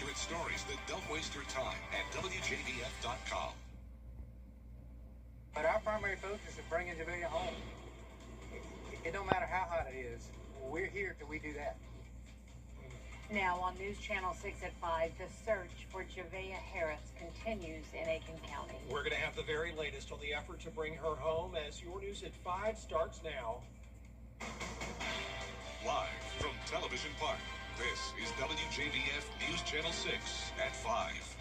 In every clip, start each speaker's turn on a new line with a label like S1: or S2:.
S1: accurate stories that don't waste your time at WJBF.com.
S2: But our primary focus is bringing Javilia home. It don't matter how hot it is. We're here till we do that.
S3: Now on News Channel 6 at 5, the search for Javilia Harris continues in Aiken County.
S4: We're going to have the very latest on the effort to bring her home as your News at 5 starts now.
S1: Live from Television Park, this is WJBF News Channel 6 at 5.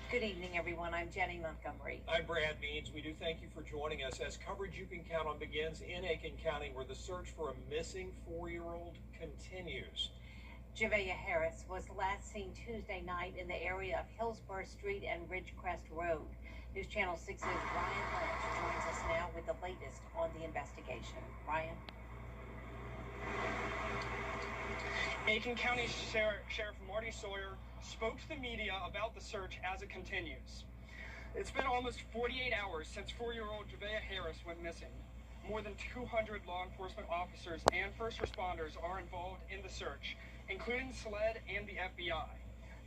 S3: Good evening, everyone. I'm Jenny Montgomery.
S4: I'm Brad Means. We do thank you for joining us as coverage you can count on begins in Aiken County, where the search for a missing 4-year-old continues.
S3: Javilia Harris was last seen Tuesday night in the area of Hillsborough Street and Ridgecrest Road. News Channel 6's Ryan Lynch joins us now with the latest on the investigation. Ryan?
S5: Aiken County Sheriff Marty Sawyer spoke to the media about the search as it continues. It's been almost 48 hours since 4-year-old Javilia Harris went missing. More than 200 law enforcement officers and first responders are involved in the search, including SLED and the FBI.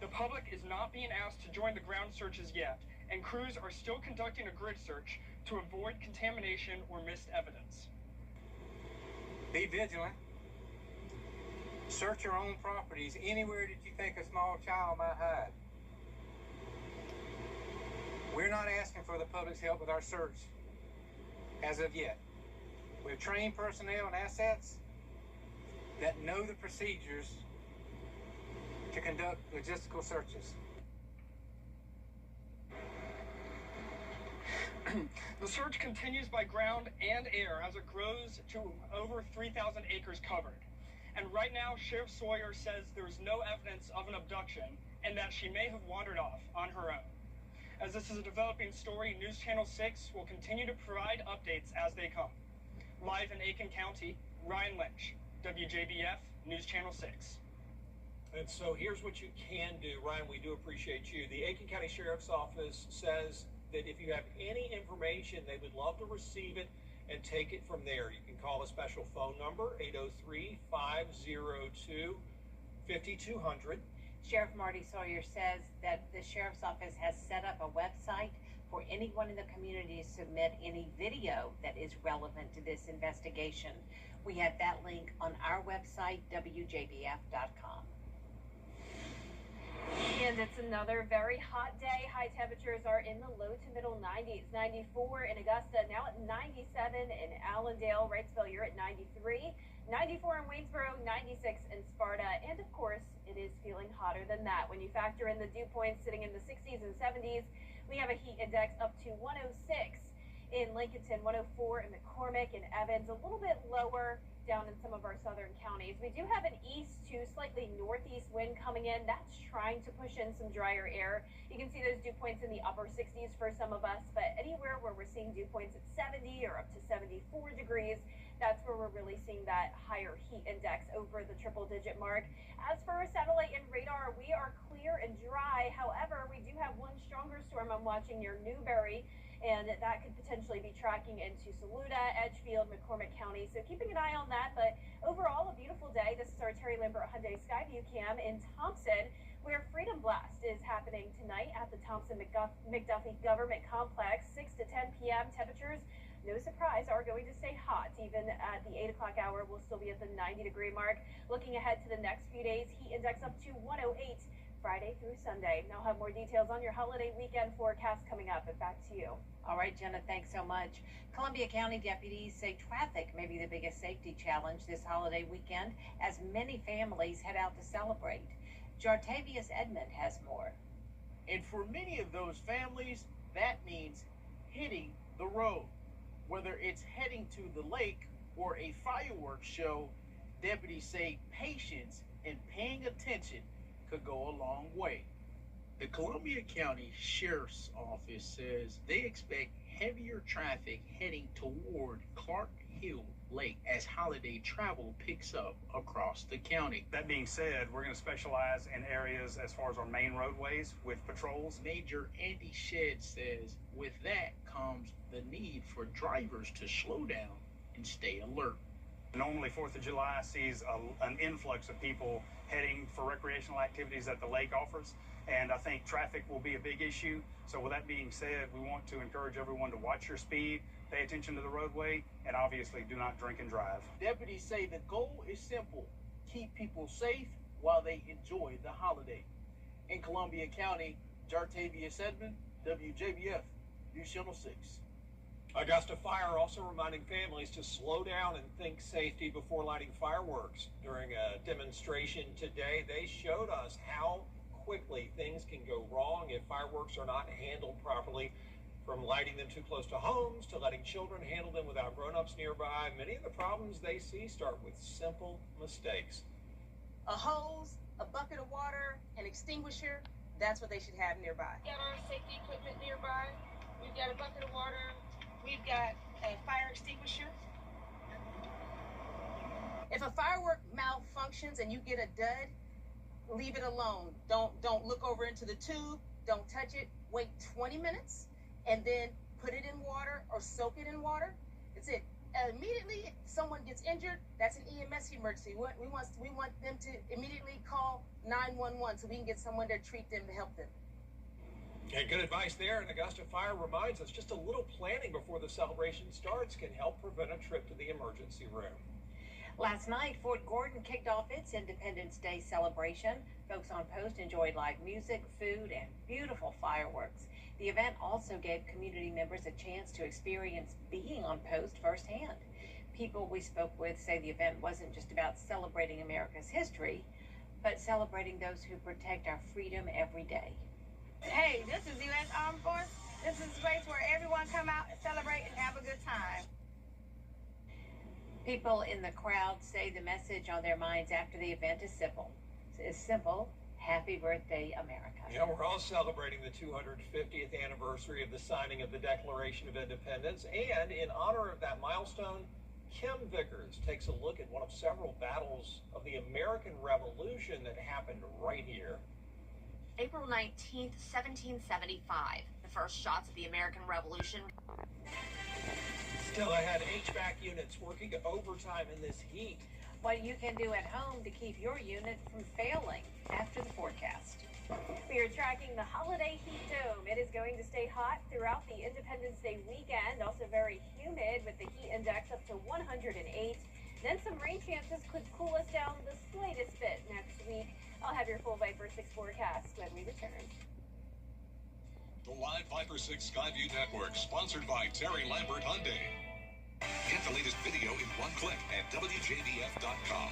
S5: The public is not being asked to join the ground searches yet, and crews are still conducting a grid search to avoid contamination or missed evidence.
S2: Be vigilant. Search your own properties anywhere that you think a small child might hide. We're not asking for the public's help with our search as of yet. We have trained personnel and assets that know the procedures to conduct logistical searches.
S5: The search continues by ground and air as it grows to over 3,000 acres covered. And right now, Sheriff Sawyer says there's no evidence of an abduction and that she may have wandered off on her own. As this is a developing story, News Channel 6 will continue to provide updates as they come. Live in Aiken County, Ryan Lynch, WJBF, News Channel 6.
S4: And so here's what you can do. Ryan, we do appreciate you. The Aiken County Sheriff's Office says that if you have any information, they would love to receive it and take it from there. You can call a special phone number, 803-502-5200.
S3: Sheriff Marty Sawyer says that the Sheriff's Office has set up a website for anyone in the community to submit any video that is relevant to this investigation. We have that link on our website, WJBF.com.
S6: And it's another very hot day. High temperatures are in the low to middle 90s. 94 in Augusta, now at 97 in Allendale. Wrightsville, you're at 93. 94 in Waynesboro, 96 in Sparta. And of course, it is feeling hotter than that. When you factor in the dew points sitting in the 60s and 70s, we have a heat index up to 106 in Lincolnton, 104 in McCormick and Evans, a little bit lower down in some of our southern counties. We do have an east to slightly northeast wind coming in. That's trying to push in some drier air. You can see those dew points in the upper 60s for some of us, but anywhere where we're seeing dew points at 70 or up to 74 degrees, that's where we're really seeing that higher heat index over the triple-digit mark. As for satellite and radar, we are clear and dry. However, we do have one stronger storm I'm watching near Newberry, and that could potentially be tracking into Saluda, Edgefield, McCormick County. So keeping an eye on that. But overall, a beautiful day. This is our Terry Lambert Hyundai Skyview Cam in Thompson, where Freedom Blast is happening tonight at the Thompson McDuffie Government Complex, 6 to 10 p.m. Temperatures, no surprise, are going to stay hot. Even at the 8 o'clock hour, we'll still be at the 90-degree mark. Looking ahead to the next few days, heat index up to 108. Friday through Sunday. Now have more details on your holiday weekend forecast coming up. And back to you.
S3: All right, Jenna, thanks so much. Columbia County deputies say traffic may be the biggest safety challenge this holiday weekend as many families head out to celebrate. Jartavius Edmond has more.
S7: And for many of those families, that means hitting the road. Whether it's heading to the lake or a fireworks show, deputies say patience and paying attention could go a long way. The Columbia County Sheriff's Office says they expect heavier traffic heading toward Clark Hill Lake as holiday travel picks up across the county.
S8: That being said, we're going to specialize in areas as far as our main roadways with patrols.
S7: Major Andy Shedd says with that comes the need for drivers to slow down and stay alert.
S8: Normally, 4th of July sees an influx of people heading for recreational activities that the lake offers, and I think traffic will be a big issue. So with that being said, we want to encourage everyone to watch your speed, pay attention to the roadway, and obviously do not drink and drive.
S7: Deputies say the goal is simple: keep people safe while they enjoy the holiday. In Columbia County, Jartavius Edmond, WJBF, News Channel 6.
S4: Augusta Fire also reminding families to slow down and think safety before lighting fireworks. During a demonstration today, they showed us how quickly things can go wrong if fireworks are not handled properly. From lighting them too close to homes to letting children handle them without grown-ups nearby, many of the problems they see start with simple mistakes.
S9: A hose, a bucket of water, an extinguisher, that's what they should have nearby.
S10: We've got our safety equipment nearby. We've got a bucket of water. We've got a fire extinguisher.
S9: If a firework malfunctions and you get a dud, leave it alone. Don't look over into the tube. Don't touch it. Wait 20 minutes and then put it in water or soak it in water. That's it. Immediately, if someone gets injured, that's an EMS emergency. We want them to immediately call 911 so we can get someone there, treat them, to help them.
S4: And good advice there. And Augusta Fire reminds us just a little planning before the celebration starts can help prevent a trip to the emergency room.
S3: Last night, Fort Gordon kicked off its Independence Day celebration. Folks on post enjoyed live music, food, and beautiful fireworks. The event also gave community members a chance to experience being on post firsthand. People we spoke with say the event wasn't just about celebrating America's history, but celebrating those who protect our freedom every day.
S9: Hey, this is U.S. Armed Force. This is a place where everyone come out and celebrate and have a good time.
S3: People in the crowd say the message on their minds after the event is simple. Happy birthday, America.
S4: Yeah, we're all celebrating the 250th anniversary of the signing of the Declaration of Independence. And in honor of that milestone, Kim Vickers takes a look at one of several battles of the American Revolution that happened right here.
S11: April 19th, 1775, the first shots of the American Revolution.
S4: Still ahead, HVAC units working overtime in this heat.
S3: What you can do at home to keep your unit from failing after the forecast.
S6: We are tracking the holiday heat dome. It is going to stay hot throughout the Independence Day weekend. Also very humid with the heat index up to 108. Then some rain chances could cool us down the slightest bit next week. I'll have your full Viper 6 forecast when we return.
S1: The live Viper 6 Skyview Network, sponsored by Terry Lambert Hyundai. Get the latest video in one click at WJBF.com.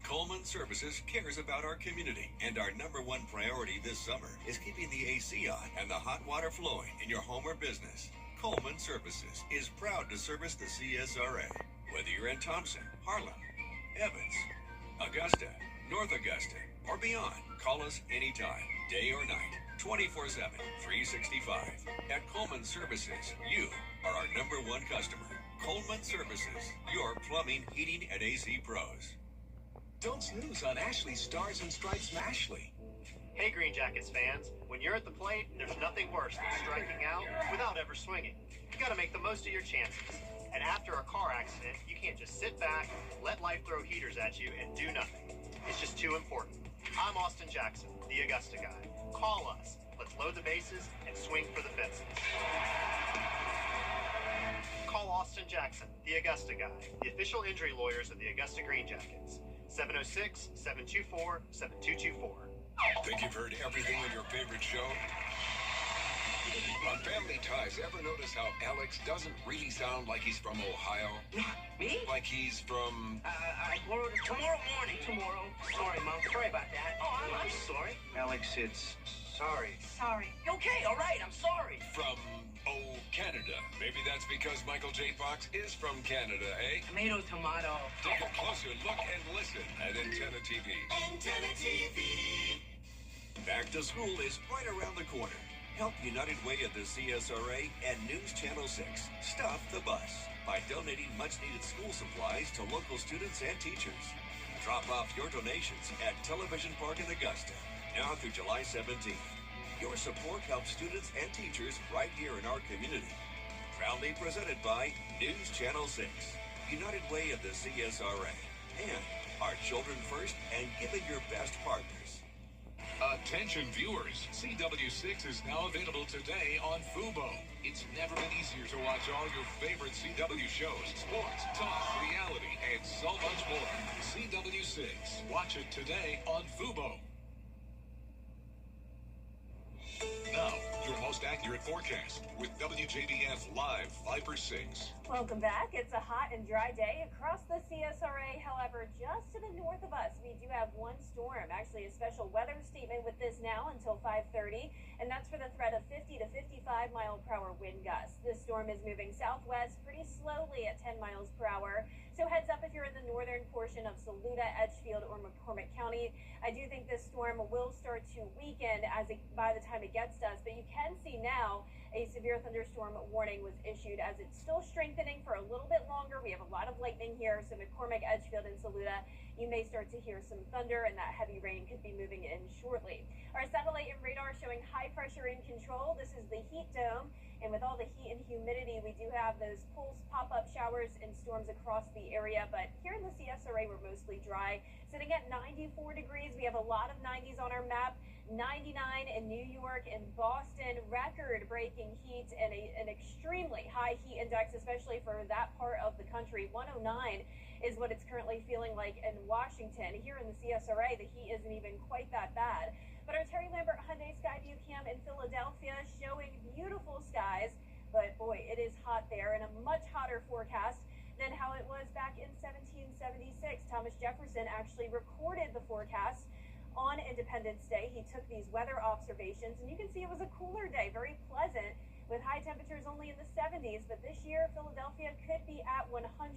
S12: Coleman Services cares about our community, and our #1 priority this summer is keeping the AC on and the hot water flowing in your home or business. Coleman Services is proud to service the CSRA. Whether you're in Thompson, Harlem, Evans, Augusta, North Augusta, or beyond, call us anytime, day or night, 24/7, 365. At Coleman Services, you are our #1 customer. Coleman Services, your plumbing, heating, and AC pros.
S1: Don't snooze on Ashley's Stars and Stripes Mashley.
S13: Hey, Green Jackets fans, when you're at the plate, there's nothing worse than striking out without ever swinging. You gotta make the most of your chances. And after a car accident, you can't just sit back, let life throw heaters at you, and do nothing. It's just too important. I'm Austin Jackson, the Augusta guy. Call us. Let's load the bases and swing for the fences. Call Austin Jackson, the Augusta guy, the official injury lawyers of the Augusta Green Jackets. 706-724-7224.
S1: Think you've heard everything on your favorite show? On Family Ties, ever notice how Alex doesn't really sound like he's from Ohio?
S14: Me?
S1: Like he's from...
S14: tomorrow morning. Tomorrow. Sorry, Mom. Sorry about that. Oh, I'm sorry.
S13: Alex, it's sorry.
S14: Sorry. Okay, all right. I'm sorry.
S1: From, Canada. Maybe that's because Michael J. Fox is from Canada, eh?
S14: Tomato, tomato.
S1: Take a closer look and listen at Antenna TV.
S12: Antenna TV. Back to school is right around the corner. Help United Way at the CSRA and News Channel 6 Stop the Bus by donating much-needed school supplies to local students and teachers. Drop off your donations at Television Park in Augusta, now through July 17th. Your support helps students and teachers right here in our community. Proudly presented by News Channel 6. United Way of the CSRA, and Our Children First and Giving Your Best Partners.
S1: Attention viewers, CW6 is now available today on Fubo. It's never been easier to watch all your favorite CW shows, sports, talk, reality, and so much more. CW6. Watch it today on Fubo. Now, your most accurate forecast with WJBF Live Viper 6.
S6: Welcome back. It's a hot and dry day across the CSRA. However, just to the north of us, we do have one storm. Actually, a special weather statement with this now until 5:30, and that's for the threat of 50 to 55 mile per hour wind gusts. This storm is moving southwest pretty slowly at 10 miles per hour. So heads up if you're in the northern portion of Saluda, Edgefield, or McCormick County. I do think this storm will start to weaken by the time it gets to us, but you can see now a severe thunderstorm warning was issued as it's still strengthening for a little bit longer. We have a lot of lightning here, so McCormick, Edgefield, and Saluda, you may start to hear some thunder, and that heavy rain could be moving in shortly. Our satellite and radar showing high pressure in control. This is the heat dome, and with all the heat and humidity, we do have those pulse pop-up showers and storms across the area, but here in the CSRA, we're mostly dry. Sitting at 94 degrees, we have a lot of 90s on our map. 99 in New York and Boston, record-breaking heat and an extremely high heat index, especially for that part of the country. 109 is what it's currently feeling like in Washington. Here in the CSRA, the heat isn't even quite that bad. But our Terry Lambert Hyundai Skyview Cam in Philadelphia showing beautiful skies, but boy, it is hot there, and a much hotter forecast than how it was back in 1776. Thomas Jefferson actually recorded the forecast on Independence Day. He took these weather observations, and you can see it was a cooler day, very pleasant, with high temperatures only in the 70s. But this year, Philadelphia could be at 101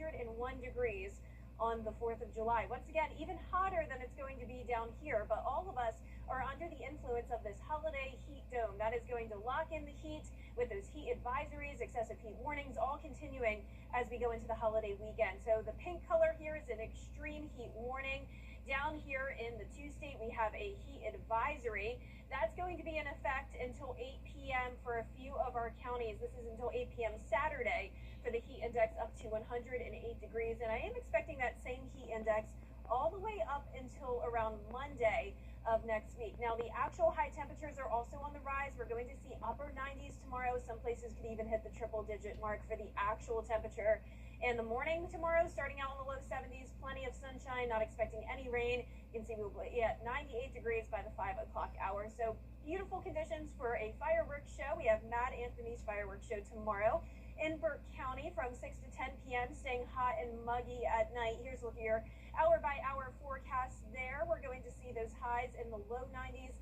S6: degrees on the 4th of July. Once again, even hotter than it's going to be down here, but all of us are under the influence of this holiday heat dome. That is going to lock in the heat with those heat advisories, excessive heat warnings, all continuing as we go into the holiday weekend. So the pink color here is an extreme heat warning. Down here in the two-state, we have a heat advisory. That's going to be in effect until 8 p.m. for a few of our counties. This is until 8 p.m. Saturday for the heat index up to 108 degrees. And I am expecting that same heat index all the way up until around Monday of next week. Now, the actual high temperatures are also on the rise. We're going to see upper 90s tomorrow. Some places could even hit the triple-digit mark for the actual temperature. In the morning tomorrow, starting out in the low 70s, plenty of sunshine, not expecting any rain. You can see we'll be at 98 degrees by the 5 o'clock hour. So beautiful conditions for a fireworks show. We have Mad Anthony's fireworks show tomorrow in Burke County from 6 to 10 p.m., staying hot and muggy at night. Here's what your hour-by-hour forecast there. We're going to see those highs in the low 90s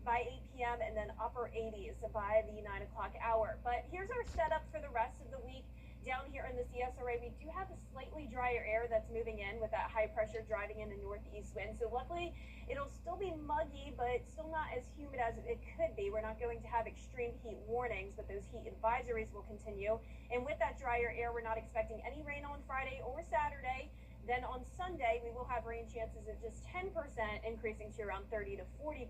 S6: by 8 p.m. and then upper 80s by the 9 o'clock hour. But here's our setup for the rest of the week. Down here in the CSRA, we do have a slightly drier air that's moving in with that high pressure driving in a northeast wind. So luckily, it'll still be muggy, but still not as humid as it could be. We're not going to have extreme heat warnings, but those heat advisories will continue. And with that drier air, we're not expecting any rain on Friday or Saturday. Then on Sunday, we will have rain chances of just 10%, increasing to around 30 to 40%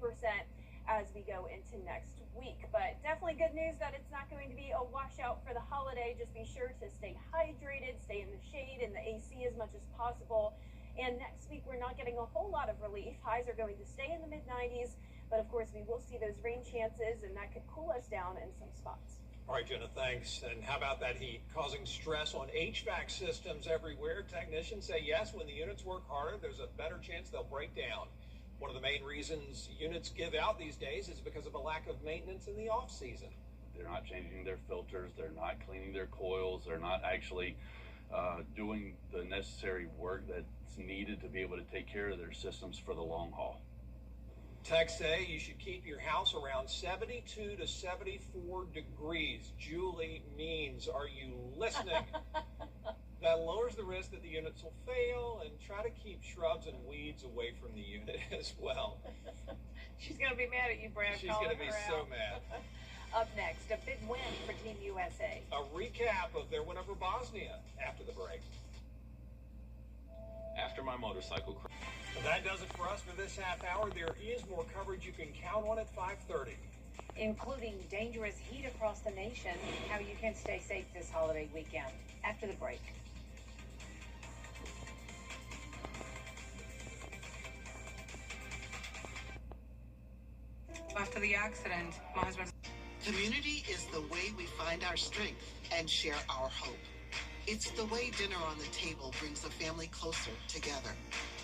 S6: as we go into next week. But definitely good news that it's not going to be a washout for the holiday. Just be sure to stay hydrated, stay in the shade, in the AC as much as possible. And next week, we're not getting a whole lot of relief. Highs are going to stay in the mid-90s, but of course, we will see those rain chances, and that could cool us down in some spots.
S4: All right, Jenna, thanks. And how about that heat causing stress on HVAC systems everywhere? Technicians say yes, when the units work harder, there's a better chance they'll break down. One of the main reasons units give out these days is because of a lack of maintenance in the off-season.
S15: They're not changing their filters. They're not cleaning their coils. They're not actually doing the necessary work that's needed to be able to take care of their systems for the long haul.
S4: Techs say you should keep your house around 72 to 74 degrees. Julie means, are you listening? That lowers the risk that the units will fail, and try to keep shrubs and weeds away from the unit as well.
S3: She's going to be mad at you, Brad.
S4: She's going to be so mad.
S3: Up next, a big win for Team USA.
S4: A recap of their win over Bosnia after the break.
S16: After my motorcycle crash.
S4: That does it for us for this half hour. There is more coverage you can count on at 5:30.
S3: Including dangerous heat across the nation, how you can stay safe this holiday weekend. After the break.
S16: After the accident, my husband...
S17: Community is the way we find our strength and share our hope. It's the way dinner on the table brings a family closer together.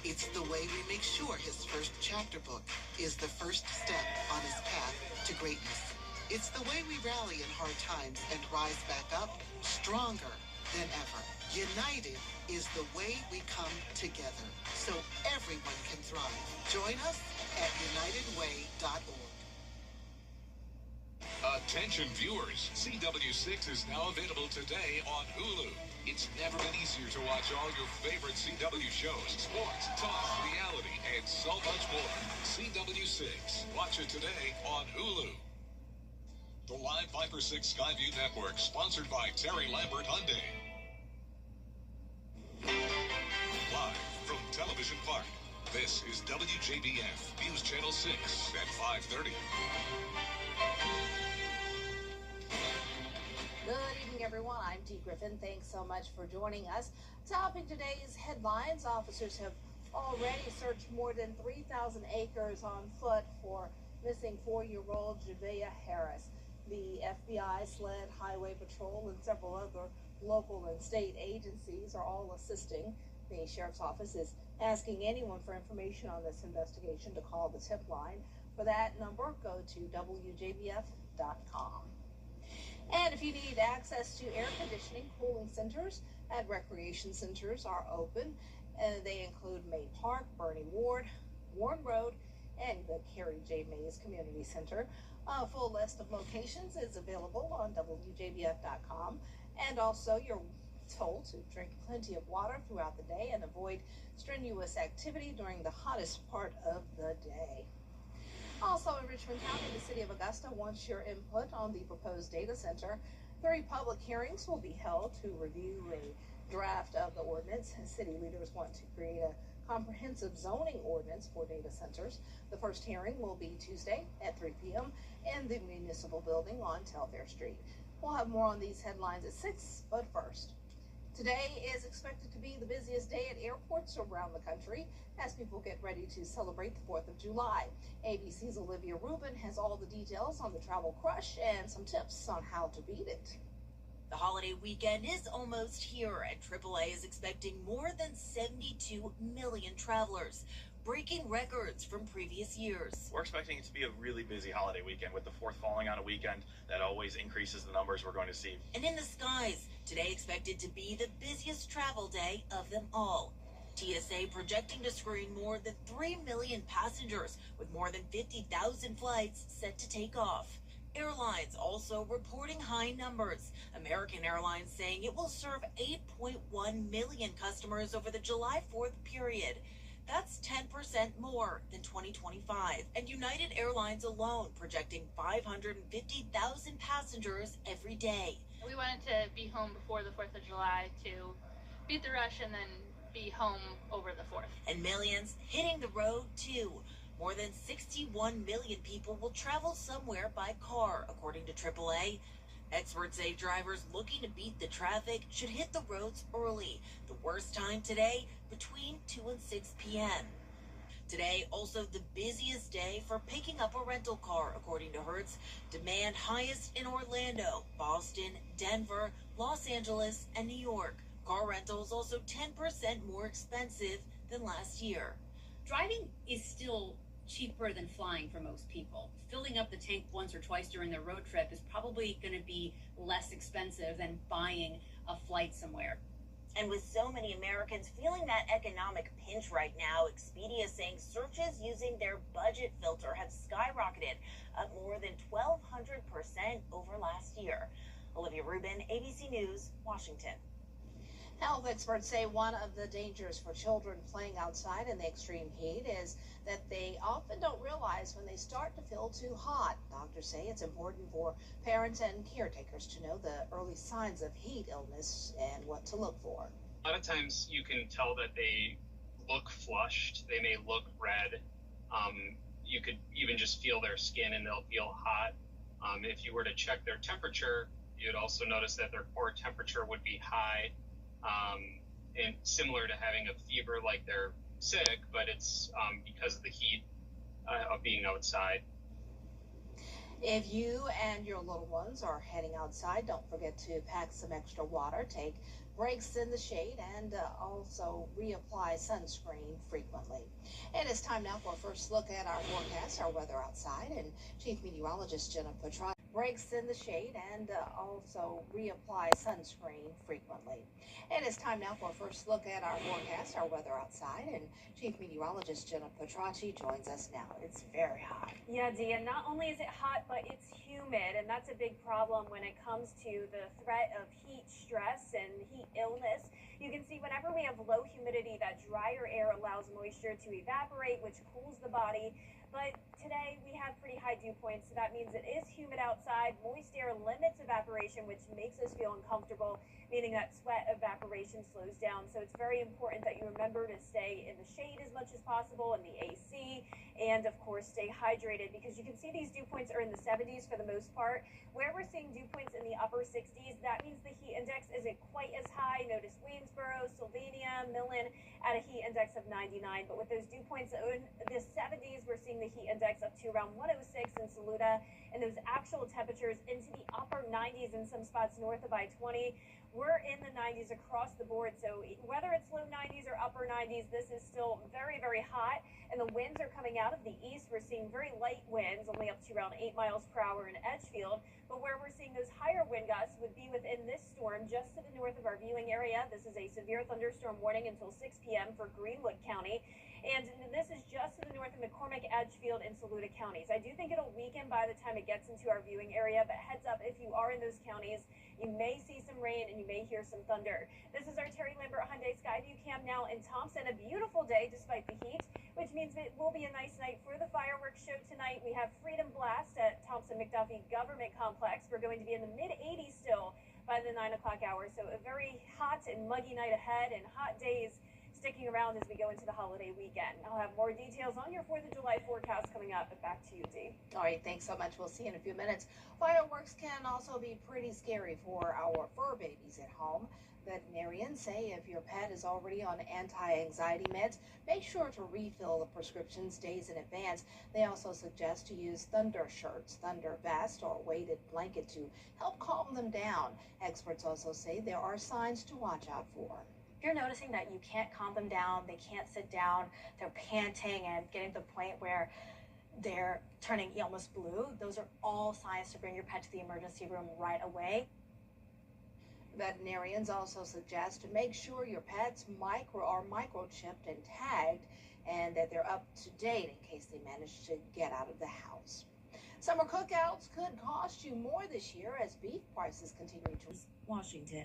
S17: It's the way we make sure his first chapter book is the first step on his path to greatness. It's the way we rally in hard times and rise back up stronger than ever. United is the way we come together so everyone can thrive. Join us at unitedway.org.
S1: Attention viewers, CW6 is now available today on Hulu. It's never been easier to watch all your favorite CW shows, sports, talk, reality, and so much more. CW6. Watch it today on Hulu. The Live Viper 6 Skyview Network, sponsored by Terry Lambert Hyundai. Live from Television Park, this is WJBF News Channel 6 at 5:30.
S18: Good evening, everyone. I'm Dee Griffin. Thanks so much for joining us. Topping today's headlines, officers have already searched more than 3,000 acres on foot for missing 4-year-old Javea Harris. The FBI, SLED, Highway Patrol, and several other local and state agencies are all assisting. The Sheriff's Office is asking anyone for information on this investigation to call the tip line. For that number, go to WJBF.com. And if you need access to air conditioning, cooling centers at recreation centers are open. They include May Park, Bernie Ward, Warren Road, and the Carrie J. Mays Community Center. A full list of locations is available on WJBF.com. And also, you're told to drink plenty of water throughout the day and avoid strenuous activity during the hottest part of the day. Also in Richmond County, the city of Augusta wants your input on the proposed data center. 3 public hearings will be held to review a draft of the ordinance. City leaders want to create a comprehensive zoning ordinance for data centers. The first hearing will be Tuesday at 3 p.m. in the municipal building on Telfair Street. We'll have more on these headlines at 6, but first. Today is expected to be the busiest day at airports around the country as people get ready to celebrate the 4th of July. ABC's Olivia Rubin has all the details on the travel crush and some tips on how to beat it.
S19: The holiday weekend is almost here, and AAA is expecting more than 72 million travelers, breaking records from previous years.
S20: We're expecting it to be a really busy holiday weekend, with the 4th falling on a weekend. That always increases the numbers we're going to see.
S19: And in the skies, today expected to be the busiest travel day of them all. TSA projecting to screen more than 3 million passengers, with more than 50,000 flights set to take off. Airlines also reporting high numbers. American Airlines saying it will serve 8.1 million customers over the July 4th period. That's 10% more than 2025. And United Airlines alone projecting 550,000 passengers every day.
S21: We wanted to be home before the 4th of July to beat the rush and then be home over the 4th.
S19: And millions hitting the road too. More than 61 million people will travel somewhere by car, according to AAA. Experts say drivers looking to beat the traffic should hit the roads early. The worst time today, between 2 and 6 p.m. Today, also the busiest day for picking up a rental car, according to Hertz. Demand highest in Orlando, Boston, Denver, Los Angeles, and New York. Car rentals also 10% more expensive than last year.
S22: Driving is still cheaper than flying for most people. Filling up the tank once or twice during their road trip is probably going to be less expensive than buying a flight somewhere.
S19: And with so many Americans feeling that economic pinch right now, Expedia saying searches using their budget filter have skyrocketed, up more than 1,200% over last year. Olivia Rubin, ABC News, Washington.
S18: Health experts say one of the dangers for children playing outside in the extreme heat is that they often don't realize when they start to feel too hot. Doctors say it's important for parents and caretakers to know the early signs of heat illness and what to look for.
S23: A lot of times you can tell that they look flushed. They may look red. You could even just feel their skin and they'll feel hot. If you were to check their temperature, you'd also notice that their core temperature would be high. And similar to having a fever, like they're sick, but it's because of the heat of being outside.
S18: If you and your little ones are heading outside, don't forget to pack some extra water, take breaks in the shade, and also reapply sunscreen frequently. And it's time now for a first look at our forecast, our weather outside, and Chief Meteorologist Jenna Petrot. Breaks in the shade and also reapply sunscreen frequently. And it's time now for a first look at our forecast, our weather outside, and Chief Meteorologist Jenna Petracci joins us now. It's very hot.
S6: Yeah, Dee, and not only is it hot, but it's humid, and that's a big problem when it comes to the threat of heat stress and heat illness. You can see whenever we have low humidity, that drier air allows moisture to evaporate, which cools the body. But today we have pretty high dew points, so that means it is humid outside. Moist air limits evaporation, which makes us feel uncomfortable, meaning that sweat evaporation slows down. So it's very important that you remember to stay in the shade as much as possible, in the AC, and of course stay hydrated, because you can see these dew points are in the 70s for the most part. Where we're seeing dew points in the upper 60s, that means the heat index isn't quite as high. Notice Waynesboro, Sylvania, Millen at a heat index of 99, but with those dew points in the 70s, we're seeing the heat index up to around 106 in Saluda, and those actual temperatures into the upper 90s in some spots north of I-20. We're in the 90s across the board, so whether it's low 90s or upper 90s, this is still very, very hot, and the winds are coming out of the east. We're seeing very light winds, only up to around 8 miles per hour in Edgefield, but where we're seeing those higher wind gusts would be within this storm just to the north of our viewing area. This is a severe thunderstorm warning until 6 p.m. for Greenwood County, and this is just to the north of McCormick, Edgefield, and Saluda counties. I do think it'll weaken by the time it gets into our viewing area, but heads up, if you are in those counties, you may see some rain and you may hear some thunder. This is our Terry Lambert Hyundai Skyview Cam now in Thompson. A beautiful day despite the heat, which means it will be a nice night for the fireworks show tonight. We have Freedom Blast at Thompson McDuffie Government Complex. We're going to be in the mid-80s still by the 9 o'clock hour. So a very hot and muggy night ahead, and hot days sticking around as we go into the holiday weekend. I'll have more details on your 4th of July forecast coming up, but back to you, Dee.
S18: All right, thanks so much. We'll see you in a few minutes. Fireworks can also be pretty scary for our fur babies at home. Veterinarians say if your pet is already on anti-anxiety meds, make sure to refill the prescriptions days in advance. They also suggest to use thunder shirts, thunder vest, or a weighted blanket to help calm them down. Experts also say there are signs to watch out for.
S22: If you're noticing that you can't calm them down, they can't sit down, they're panting and getting to the point where they're turning almost blue, those are all signs to bring your pet to the emergency room right away.
S18: Veterinarians also suggest to make sure your pet's microchipped and tagged, and that they're up to date in case they manage to get out of the house. Summer cookouts could cost you more this year as beef prices continue to Washington.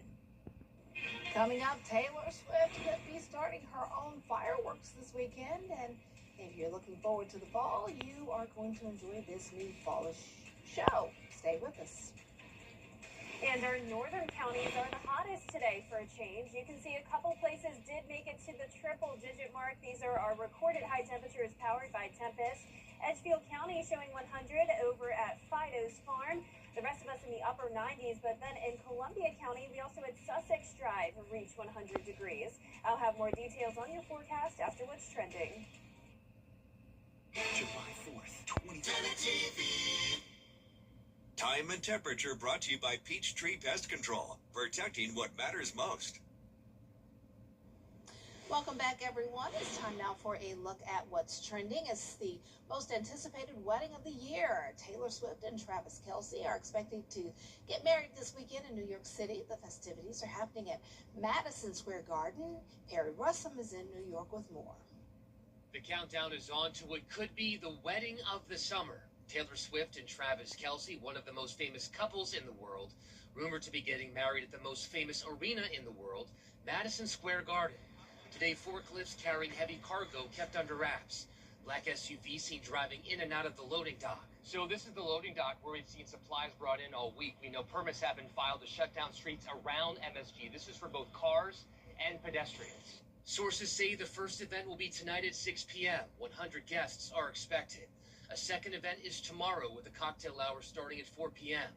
S18: Coming up, Taylor Swift could be starting her own fireworks this weekend, and if you're looking forward to the fall, you are going to enjoy this new fallish show. Stay with us.
S6: And our northern counties are the hottest today for a change. You can see a couple places did make it to the triple-digit mark. These are our recorded high temperatures powered by Tempest. Edgefield County showing 100 over at Fido's Farm. The rest of us in the upper 90s, but then in Columbia County, we also had Sussex Drive reach 100 degrees. I'll have more details on your forecast after what's trending.
S12: July 4th, 2020. Time and temperature brought to you by Peachtree Pest Control, protecting what matters most.
S18: Welcome back, everyone. It's time now for a look at what's trending. It's the most anticipated wedding of the year. Taylor Swift and Travis Kelce are expected to get married this weekend in New York City. The festivities are happening at Madison Square Garden. Perry Russum is in New York with more.
S2: The countdown is on to what could be the wedding of the summer. Taylor Swift and Travis Kelce, one of the most famous couples in the world, rumored to be getting married at the most famous arena in the world, Madison Square Garden. Today, forklifts carrying heavy cargo kept under wraps. Black SUV seen driving in and out of the loading dock.
S5: So this is the loading dock where we've seen supplies brought in all week. We know permits have been filed to shut down streets around MSG. This is for both cars and pedestrians.
S2: Sources say the first event will be tonight at 6 p.m. 100 guests are expected. A second event is tomorrow with a cocktail hour starting at 4 p.m.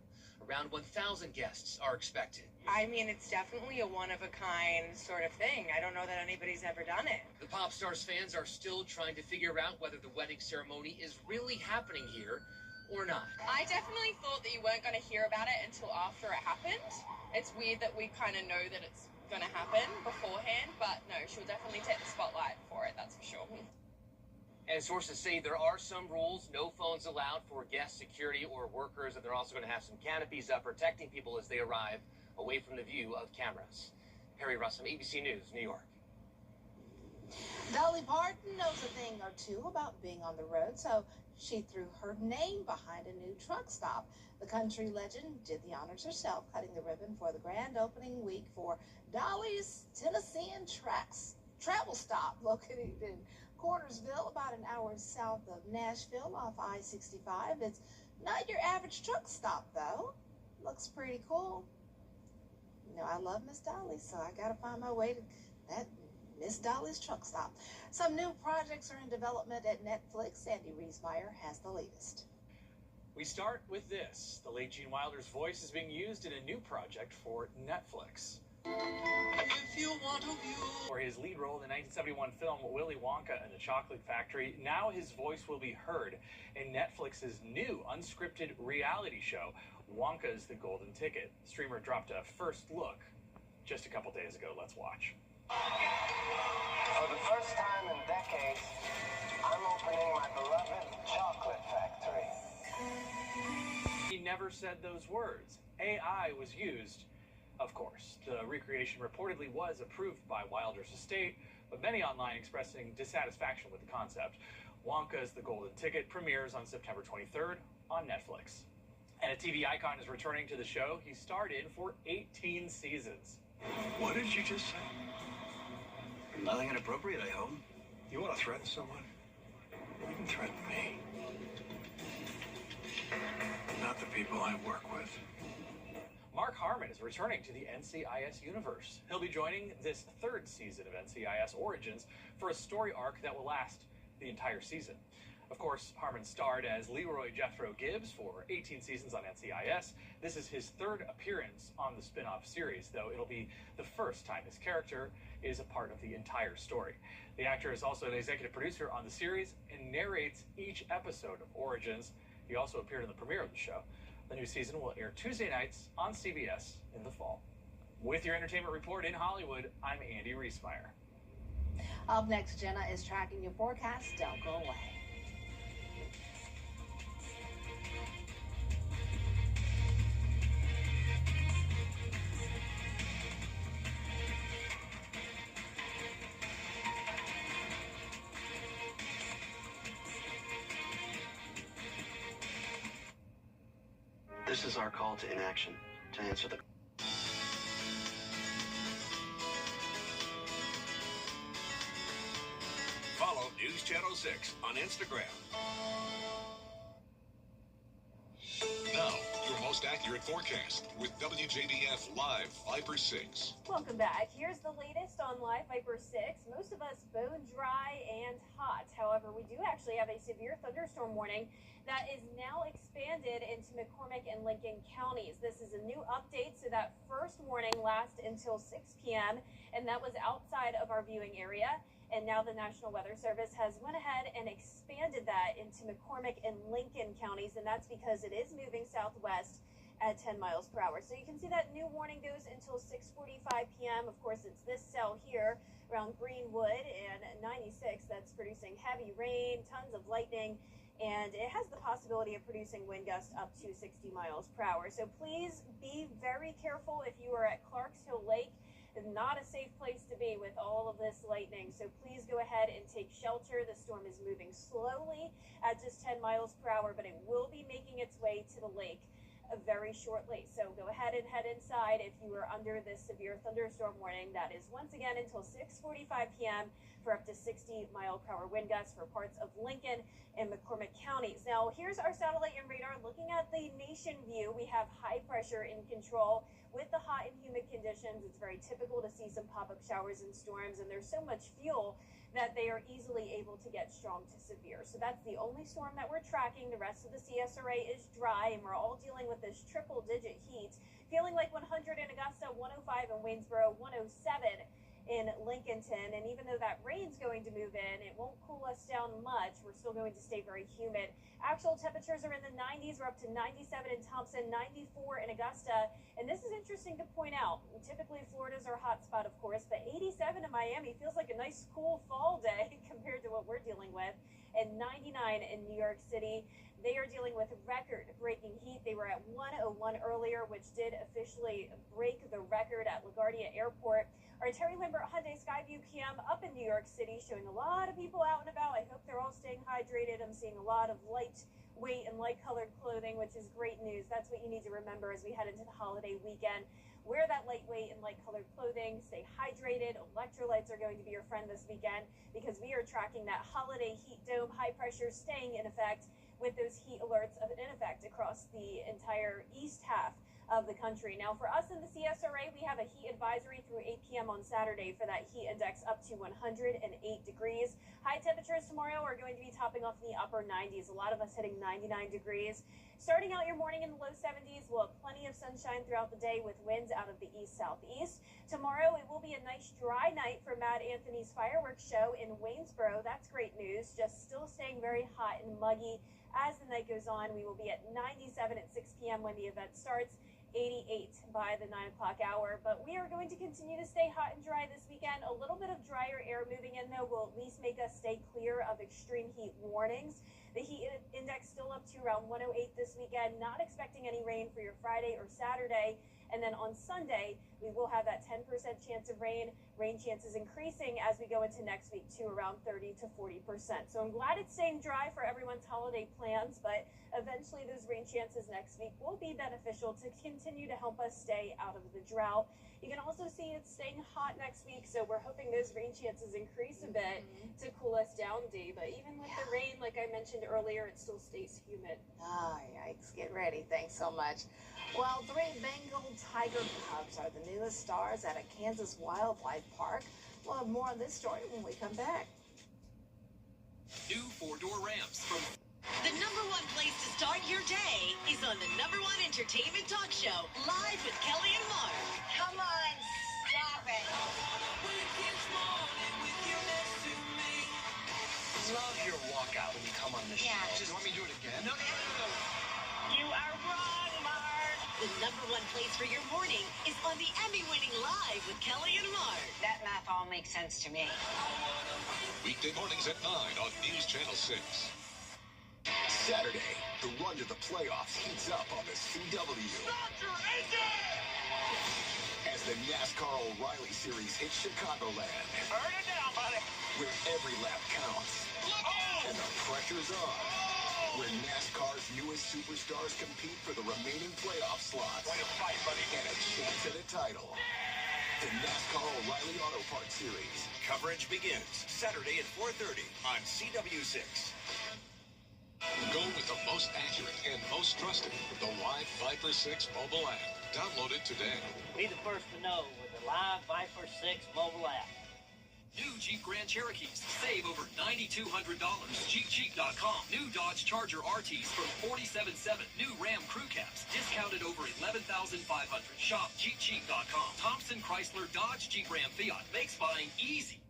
S2: Around 1,000 guests are expected.
S8: I mean, it's definitely a one-of-a-kind sort of thing. I don't know that anybody's ever done it.
S2: The pop star's fans are still trying to figure out whether the wedding ceremony is really happening here or not.
S7: I definitely thought that you weren't going to hear about it until after it happened. It's weird that we kind of know that it's going to happen beforehand, but no, she'll definitely take the spotlight for it, that's for sure.
S2: And sources say there are some rules, no phones allowed for guests, security, or workers, and they're also going to have some canopies up protecting people as they arrive away from the view of cameras. Harry Russell, ABC News, New York.
S18: Dolly Parton knows a thing or two about being on the road, so she threw her name behind a new truck stop. The country legend did the honors herself, cutting the ribbon for the grand opening week for Dolly's Tennessean travel stop, located in Cornersville, about an hour south of Nashville off I-65. It's not your average truck stop, though. Looks pretty cool. You know, I love Miss Dolly, so I got to find my way to that Miss Dolly's truck stop. Some new projects are in development at Netflix. Andy Riesmeyer has the latest.
S9: We start with this. The late Gene Wilder's voice is being used in a new project for Netflix.
S10: If you want to view.
S9: For his lead role in the 1971 film Willy Wonka and the Chocolate Factory, now his voice will be heard in Netflix's new unscripted reality show, Wonka's the Golden Ticket. The streamer dropped a first look just a couple days ago. Let's watch.
S10: For the first time in decades, I'm opening my beloved chocolate factory.
S9: He never said those words. AI was used, of course. The recreation reportedly was approved by Wilder's estate, but many online expressing dissatisfaction with the concept. Wonka's the Golden Ticket premieres on September 23rd on Netflix. And a TV icon is returning to the show. He starred in for 18 seasons.
S10: What did you just say? Nothing inappropriate, I hope. You want to threaten someone? You can threaten me. Not the people I work with.
S9: Mark Harmon is returning to the NCIS universe. He'll be joining this third season of NCIS Origins for a story arc that will last the entire season. Of course, Harmon starred as Leroy Jethro Gibbs for 18 seasons on NCIS. This is his third appearance on the spin-off series, though it'll be the first time his character is a part of the entire story. The actor is also an executive producer on the series and narrates each episode of Origins. He also appeared in the premiere of the show. The new season will air Tuesday nights on CBS in the fall. With your entertainment report in Hollywood, I'm Andy Riesmeyer.
S18: Up next, Jenna is tracking your forecast. Don't go away.
S10: This is our call to inaction, to answer the...
S12: Follow News Channel 6 on Instagram.
S1: Now, your most accurate forecast with WJBF Live Viper 6.
S6: Welcome back. Here's the latest on Live Viper 6. Most of us bone dry and hot. However, we do actually have a severe thunderstorm warning that is now expanded into McCormick and Lincoln counties. This is a new update, so that first warning lasts until 6 p.m., and that was outside of our viewing area. And now the National Weather Service has went ahead and expanded that into McCormick and Lincoln counties, and that's because it is moving southwest at 10 miles per hour. So you can see that new warning goes until 6:45 p.m. Of course, it's this cell here around Greenwood and 96 that's producing heavy rain, tons of lightning, and it has the possibility of producing wind gusts up to 60 miles per hour. So please be very careful if you are at Clarks Hill Lake. It's not a safe place to be with all of this lightning. So please go ahead and take shelter. The storm is moving slowly at just 10 miles per hour, but it will be making its way to the lake very shortly. So go ahead and head inside if you are under this severe thunderstorm warning. That is once again until 6:45 p.m. for up to 60 mile per hour wind gusts for parts of Lincoln and McCormick counties. Now here's our satellite and radar. Looking at the nation view, we have high pressure in control. With the hot and humid conditions, it's very typical to see some pop-up showers and storms, and there's so much fuel that they are easily able to get strong to severe. So that's the only storm that we're tracking. The rest of the CSRA is dry, and we're all dealing with this triple-digit heat. Feeling like 100 in Augusta, 105 in Waynesboro, 107 in Lincolnton. And even though that rain's going to move in, it won't cool us down much. We're still going to stay very humid. Actual temperatures are in the 90s. We're up to 97 in Thompson, 94 in Augusta. And this is interesting to point out. Typically, Florida's our hot spot, of course, but 87 in Miami feels like a nice, cool fall day compared to what we're dealing with. And 99 in New York City. They are dealing with record-breaking heat. They were at 101 earlier, which did officially break the record at LaGuardia Airport. Our Terry Lambert Hyundai Skyview PM up in New York City, showing a lot of people out and about. I hope they're all staying hydrated. I'm seeing a lot of lightweight and light-colored clothing, which is great news. That's what you need to remember as we head into the holiday weekend. Wear that lightweight and light-colored clothing. Stay hydrated. Electrolytes are going to be your friend this weekend because we are tracking that holiday heat dome. High pressure staying in effect with those heat alerts in effect across the entire east half of the country. Now, for us in the CSRA, we have a heat advisory through 8 p.m. on Saturday for that heat index up to 108 degrees. High temperatures tomorrow are going to be topping off in the upper 90s. A lot of us hitting 99 degrees. Starting out your morning in the low 70s, we'll have plenty of sunshine throughout the day with winds out of the east-southeast. Tomorrow, it will be a nice dry night for Mad Anthony's fireworks show in Waynesboro. That's great news. Just still staying very hot and muggy. As the night goes on, we will be at 97 at 6 p.m. when the event starts, 88 by the 9 o'clock hour. But we are going to continue to stay hot and dry this weekend. A little bit of drier air moving in, though, will at least make us stay clear of extreme heat warnings. The heat index still up to around 108 this weekend. Not expecting any rain for your Friday or Saturday. And then on Sunday, we will have that 10% chance of rain. Rain chances increasing as we go into next week to around 30 to 40%. So I'm glad it's staying dry for everyone's holiday plans, but eventually those rain chances next week will be beneficial to continue to help us stay out of the drought. You can also see it's staying hot next week, so we're hoping those rain chances increase a bit to cool us down, Dee. But even with the rain, like I mentioned earlier, it still stays humid.
S18: Oh, yikes. Get ready. Thanks so much. Well, 3 Bengal tiger cubs are the newest stars at a Kansas wildlife park. We'll have more on this story when we come back.
S11: New 4-door ramps from...
S13: The #1 place to start your day is on the #1 entertainment talk show, Live with Kelly and Mark.
S8: Come on, stop it.
S10: Love your walkout when you come on this show.
S8: Just
S10: You want me to do it again?
S8: No. You are wrong, Mark.
S13: The #1 place for your morning is on the Emmy-winning Live with Kelly and Mark.
S8: That math all makes sense to me.
S1: Weekday mornings at 9 on News Channel 6.
S14: Saturday, the run to the playoffs heats up on the CW. As the NASCAR O'Reilly Series hits Chicagoland.
S8: Burn it down, buddy.
S14: Where every lap counts. And the pressure's on. Where NASCAR's newest superstars compete for the remaining playoff slots.
S8: Way to fight, buddy.
S14: And a chance at a title. The NASCAR O'Reilly Auto Parts Series.
S12: Coverage begins Saturday at 4:30 on CW6.
S1: Go with the most accurate and most trusted, the Live Viper 6 mobile app. Download it today.
S24: Be the first to know with the Live Viper 6 mobile app.
S11: New Jeep Grand Cherokees. Save over $9,200. JeepCheap.com. New Dodge Charger RTs from $47,700. New Ram Crew Cabs. Discounted over $11,500. Shop JeepCheap.com. Thompson Chrysler Dodge Jeep Ram Fiat makes buying easy.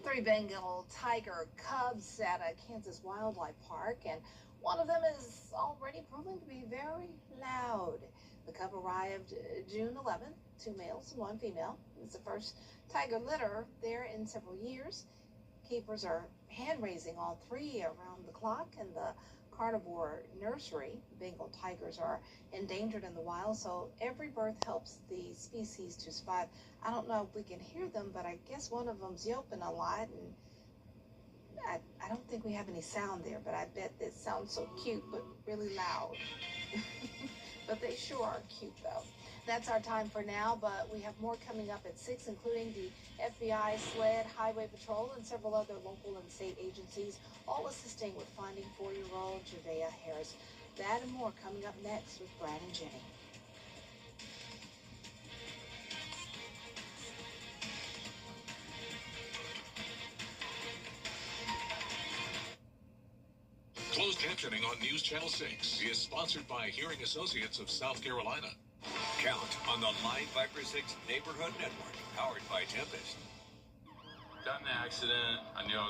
S18: 3 Bengal tiger cubs at a Kansas wildlife park, and one of them is already proving to be very loud. The cub arrived June 11th, 2 males and 1 female. It's the first tiger litter there in several years. Keepers are hand-raising all 3 around the clock in the carnivore nursery. Bengal tigers are endangered in the wild, so every birth helps the species to survive. I don't know if we can hear them, but I guess one of them's yelping a lot, and I don't think we have any sound there, but I bet it sounds so cute, but really loud. But they sure are cute, though. That's our time for now, but we have more coming up at 6, including the FBI, SLED, Highway Patrol, and several other local and state agencies, all assisting with finding 4-year-old Judea Harris. That and more coming up next with Brad and Jenny.
S1: Closed captioning on News Channel 6 is sponsored by Hearing Associates of South Carolina.
S12: Count on the Live Viper 6 Neighborhood Network. Powered by Tempest.
S3: Got in an accident. I knew I was